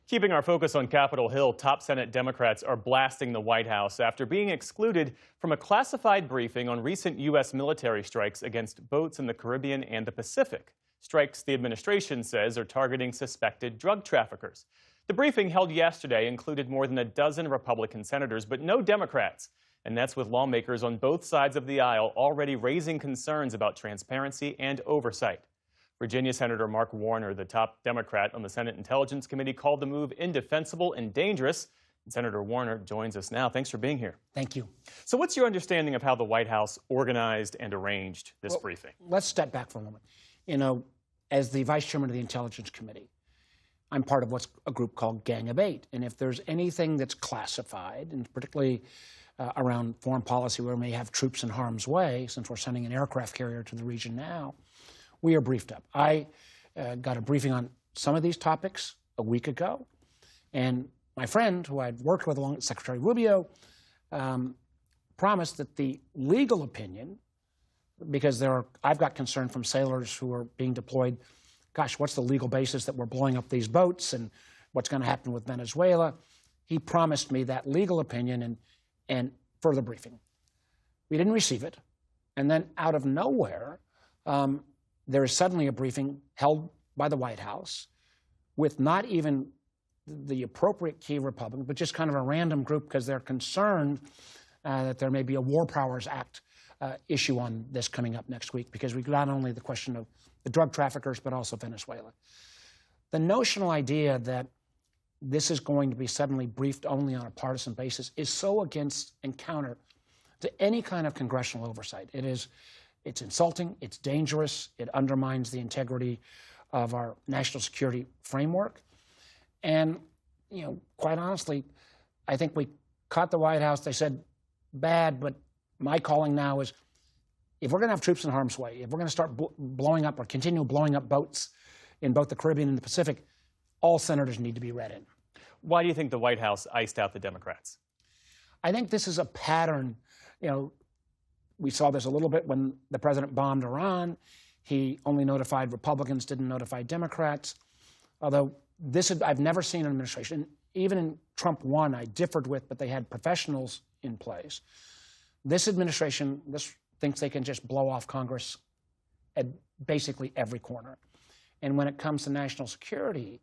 Keeping our focus on Capitol Hill, top Senate Democrats are blasting the White House after being excluded from a classified briefing on recent U.S. military strikes against boats in the Caribbean and the Pacific. Strikes the administration says are targeting suspected drug traffickers. The briefing held yesterday included more than a dozen Republican senators, but no Democrats. And that's with lawmakers on both sides of the aisle already raising concerns about transparency and oversight. Virginia Senator Mark Warner, the top Democrat on the Senate Intelligence Committee, called the move indefensible and dangerous. And Senator Warner joins us now. Thanks for being here. Thank you. So what's your understanding of how the White House organized and arranged this briefing? Let's step back for a moment. You know, as the vice chairman of the Intelligence Committee, I'm part of what's a group called Gang of Eight. And if there's anything that's classified, and particularly around foreign policy where we may have troops in harm's way, since we're sending an aircraft carrier to the region now, we are briefed up. I got a briefing on some of these topics a week ago, and my friend, who I'd worked with along with Secretary Rubio, promised that the legal opinion, because I've got concern from sailors who are being deployed, gosh, what's the legal basis that we're blowing up these boats and what's going to happen with Venezuela? He promised me that legal opinion and further briefing. We didn't receive it, and then out of nowhere, there is suddenly a briefing held by the White House with not even the appropriate key Republican, but just kind of a random group because they're concerned that there may be a War Powers Act issue on this coming up next week, because we've got not only the question of the drug traffickers, but also Venezuela. The notional idea that this is going to be suddenly briefed only on a partisan basis is so against and counter to any kind of congressional oversight. It's insulting, it's dangerous, it undermines the integrity of our national security framework. And, you know, quite honestly, I think we caught the White House. They said bad, but my calling now is if we're going to have troops in harm's way, if we're going to start blowing up or continue blowing up boats in both the Caribbean and the Pacific, all senators need to be read in. Why do you think the White House iced out the Democrats? I think this is a pattern. You know, we saw this a little bit when the president bombed Iran. He only notified Republicans, didn't notify Democrats. Although I've never seen an administration, even in Trump 1, I differed with, but they had professionals in place. This administration thinks they can just blow off Congress at basically every corner. And when it comes to national security,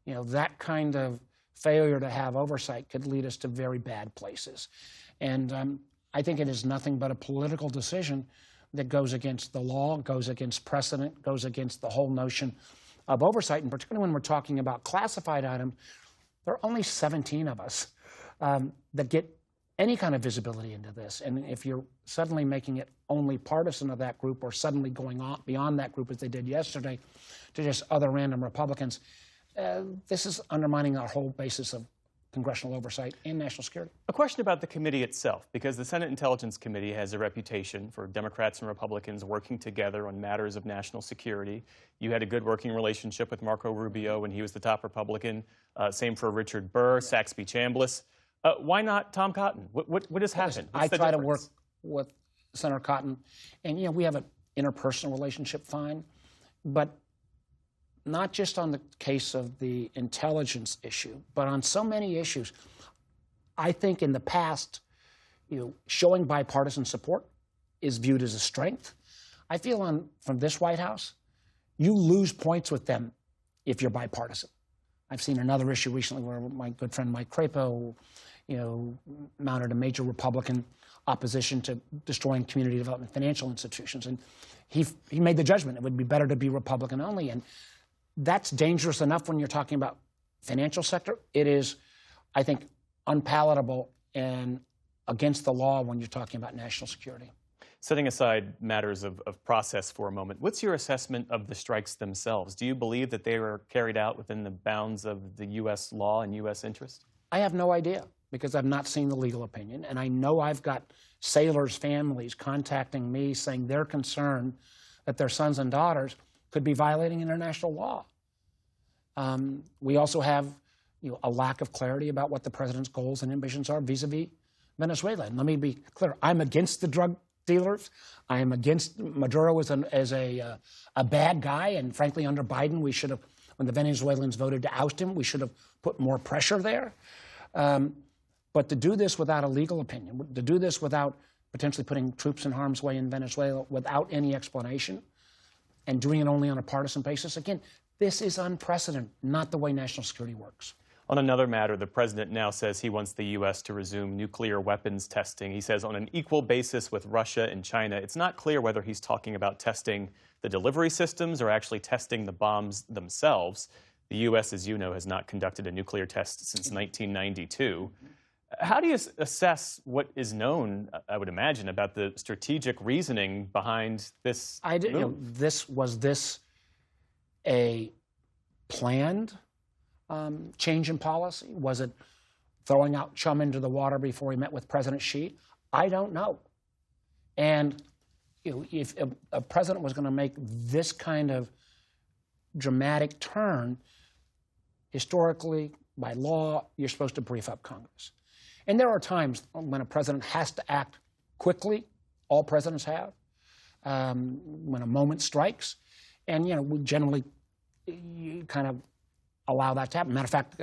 you know, that kind of failure to have oversight could lead us to very bad places. And I think it is nothing but a political decision that goes against the law, goes against precedent, goes against the whole notion of oversight. And particularly when we're talking about classified items, there are only 17 of us that get any kind of visibility into this. And if you're suddenly making it only partisan of that group, or suddenly going on beyond that group as they did yesterday to just other random Republicans, this is undermining our whole basis of congressional oversight and national security. A question about the committee itself, because the Senate Intelligence Committee has a reputation for Democrats and Republicans working together on matters of national security. You had a good working relationship with Marco Rubio when he was the top Republican. Same for Richard Burr, Saxby Chambliss. Why not Tom Cotton? What has happened? I try to work with Senator Cotton, and you know, we have an interpersonal relationship fine, but not just on the case of the intelligence issue, but on so many issues. I think in the past, you know, showing bipartisan support is viewed as a strength. I feel from this White House, you lose points with them if you're bipartisan. I've seen another issue recently where my good friend Mike Crapo, you know, mounted a major Republican opposition to destroying community development financial institutions, and he made the judgment it would be better to be Republican only. And that's dangerous enough when you're talking about financial sector. It is, I think, unpalatable and against the law when you're talking about national security. Setting aside matters of process for a moment, what's your assessment of the strikes themselves? Do you believe that they were carried out within the bounds of the U.S. law and U.S. interest? I have no idea, because I've not seen the legal opinion. And I know I've got sailors' families contacting me saying they're concerned that their sons and daughters could be violating international law. We also have, you know, a lack of clarity about what the president's goals and ambitions are vis-a-vis Venezuela. And let me be clear, I'm against the drug dealers. I am against Maduro as a bad guy, and frankly, under Biden, we should have when the Venezuelans voted to oust him, we should have put more pressure there. But to do this without a legal opinion, to do this without potentially putting troops in harm's way in Venezuela, without any explanation, and doing it only on a partisan basis, again, this is unprecedented, not the way national security works. On another matter, the president now says he wants the U.S. to resume nuclear weapons testing. He says on an equal basis with Russia and China. It's not clear whether he's talking about testing the delivery systems or actually testing the bombs themselves. The U.S., as you know, has not conducted a nuclear test since 1992. How do you assess what is known, I would imagine, about the strategic reasoning behind this move? Was this a planned change in policy? Was it throwing out chum into the water before he met with President Xi? I don't know. And if a president was going to make this kind of dramatic turn, historically, by law, you're supposed to brief up Congress. And there are times when a president has to act quickly. All presidents have. When a moment strikes. And, we generally kind of allow that to happen. Matter of fact,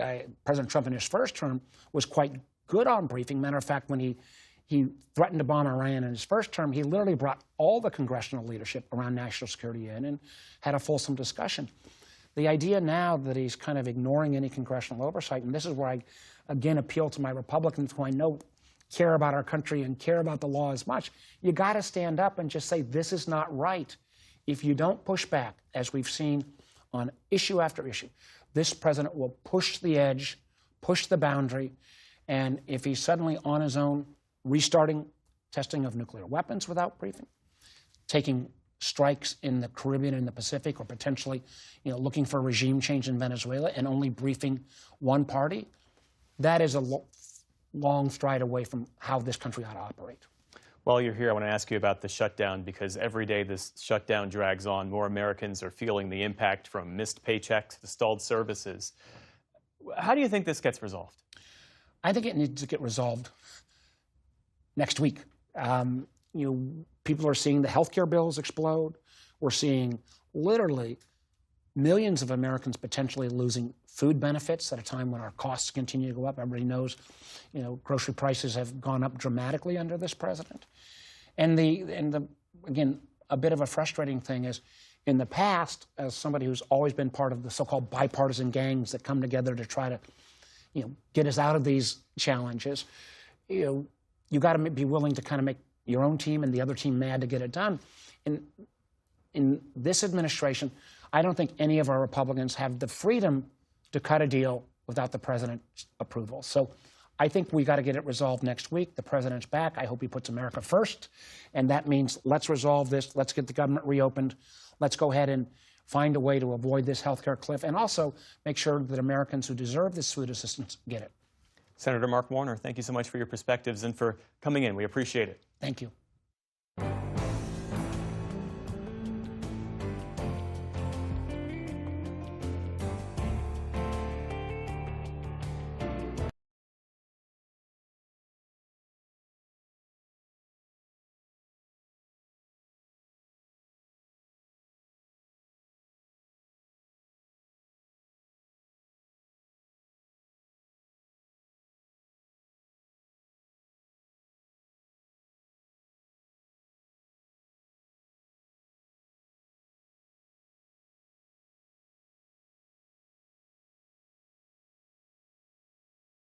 President Trump in his first term was quite good on briefing. Matter of fact, when he threatened to bomb Iran in his first term, he literally brought all the congressional leadership around national security in and had a fulsome discussion. The idea now that he's kind of ignoring any congressional oversight, and this is where I, again, appeal to my Republicans who I know care about our country and care about the law as much, you got to stand up and just say, this is not right. If you don't push back, as we've seen on issue after issue, this president will push the edge, push the boundary, and if he's suddenly on his own restarting testing of nuclear weapons without briefing, taking strikes in the Caribbean and the Pacific, or potentially looking for a regime change in Venezuela and only briefing one party, that is a long stride away from how this country ought to operate. While you're here, I want to ask you about the shutdown, because every day this shutdown drags on, more Americans are feeling the impact from missed paychecks to stalled services. How do you think this gets resolved? I think it needs to get resolved next week. People are seeing the healthcare bills explode. We're seeing literally millions of Americans potentially losing food benefits at a time when our costs continue to go up. Everybody knows, grocery prices have gone up dramatically under this president. And again, a bit of a frustrating thing is, in the past, as somebody who's always been part of the so-called bipartisan gangs that come together to try to, get us out of these challenges, you got to be willing to kind of make your own team and the other team mad to get it done. In this administration, I don't think any of our Republicans have the freedom to cut a deal without the president's approval. So I think we got to get it resolved next week. The president's back. I hope he puts America first. And that means let's resolve this. Let's get the government reopened. Let's go ahead and find a way to avoid this healthcare cliff, and also make sure that Americans who deserve this food assistance get it. Senator Mark Warner, thank you so much for your perspectives and for coming in. We appreciate it. Thank you.